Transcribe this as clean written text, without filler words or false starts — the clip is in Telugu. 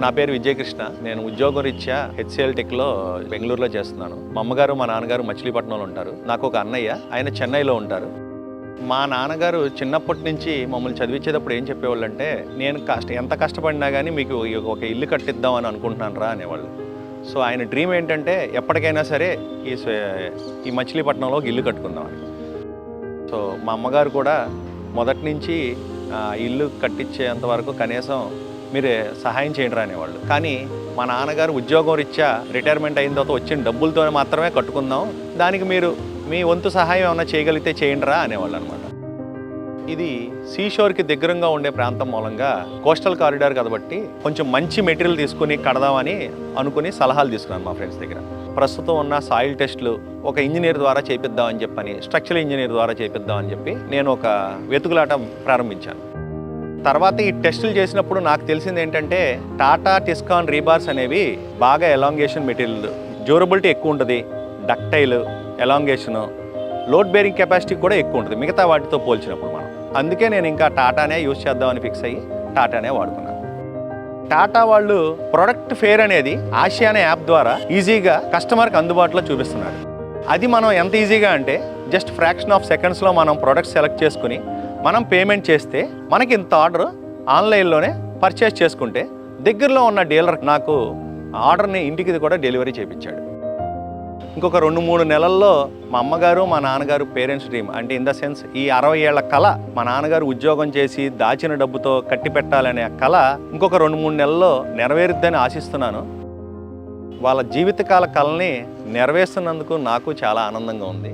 నా పేరు విజయకృష్ణ. నేను ఉద్యోగరీత్యా హెచ్సిఎల్ టెక్లో బెంగళూరులో చేస్తున్నాను. మా అమ్మగారు మా నాన్నగారు మచిలీపట్నంలో ఉంటారు. నాకు ఒక అన్నయ్య, ఆయన చెన్నైలో ఉంటారు. మా నాన్నగారు చిన్నప్పటి నుంచి మమ్మల్ని చదివించేటప్పుడు ఏం చెప్పేవాళ్ళు అంటే, నేను ఎంత కష్టపడినా కానీ మీకు ఒక ఇల్లు కట్టిద్దాం అని అనుకుంటున్నాను రా అనేవాళ్ళు. సో ఆయన డ్రీమ్ ఏంటంటే ఎప్పటికైనా సరే ఈ మచిలీపట్నంలో ఒక ఇల్లు కట్టుకుందామని. సో మా అమ్మగారు కూడా మొదటి నుంచి ఇల్లు కట్టించేంత వరకు కనీసం మీరే సహాయం చేయండి రా అనేవాళ్ళు. కానీ మా నాన్నగారు ఉద్యోగం రీత్యా రిటైర్మెంట్ అయిన తర్వాత వచ్చిన డబ్బులతో మాత్రమే కట్టుకుందాం, దానికి మీరు మీ వంతు సహాయం ఏమైనా చేయగలిగితే చేయండి రా అనేవాళ్ళు అనమాట. ఇది సీషోర్కి దగ్గరగా ఉండే ప్రాంతం మూలంగా కోస్టల్ కారిడార్ కాబట్టి కొంచెం మంచి మెటీరియల్ తీసుకుని కడదామని అనుకుని సలహాలు తీసుకున్నాను మా ఫ్రెండ్స్ దగ్గర. ప్రస్తుతం ఉన్న సాయిల్ టెస్టులు ఒక ఇంజనీర్ ద్వారా చేపిద్దామని చెప్పని, స్ట్రక్చరల్ ఇంజనీర్ ద్వారా చేపిద్దామని చెప్పి నేను ఒక వెతుకులాట ప్రారంభించాను. తర్వాత ఈ టెస్టులు చేసినప్పుడు నాకు తెలిసింది ఏంటంటే, టాటా టిస్కాన్ రీబార్స్ అనేవి బాగా ఎలాంగేషన్ మెటీరియల్, డ్యూరబిలిటీ ఎక్కువ ఉంటుంది, డక్టైల్, ఎలాంగేషను, లోడ్ బేరింగ్ కెపాసిటీ కూడా ఎక్కువ ఉంటుంది మిగతా వాటితో పోల్చినప్పుడు మనం. అందుకే నేను ఇంకా టాటానే యూజ్ చేద్దామని ఫిక్స్ అయ్యి టాటానే వాడుకున్నాను. టాటా వాళ్ళు ప్రొడక్ట్ ఫేర్ అనేది ఆసియా అనే యాప్ ద్వారా ఈజీగా కస్టమర్కి అందుబాటులో చూపిస్తున్నారు. అది మనం ఎంత ఈజీగా అంటే జస్ట్ ఫ్రాక్షన్ ఆఫ్ సెకండ్స్లో మనం ప్రొడక్ట్ సెలెక్ట్ చేసుకుని మనం పేమెంట్ చేస్తే మనకి ఇంత ఆర్డర్ ఆన్లైన్లోనే పర్చేస్ చేసుకుంటే దగ్గరలో ఉన్న డీలర్ నాకు ఆర్డర్ని ఇంటికి కూడా డెలివరీ చేయించాడు. ఇంకొక 2-3 నెలల్లో మా అమ్మగారు మా నాన్నగారు పేరెంట్స్ డ్రీమ్ అంటే ఇన్ ద సెన్స్ ఈ 60 ఏళ్ల కళ, మా నాన్నగారు ఉద్యోగం చేసి దాచిన డబ్బుతో కట్టి పెట్టాలనే కళ ఇంకొక 2-3 నెలల్లో నెరవేరుద్దని ఆశిస్తున్నాను. వాళ్ళ జీవితకాల కళని నెరవేరుస్తున్నందుకు నాకు చాలా ఆనందంగా ఉంది.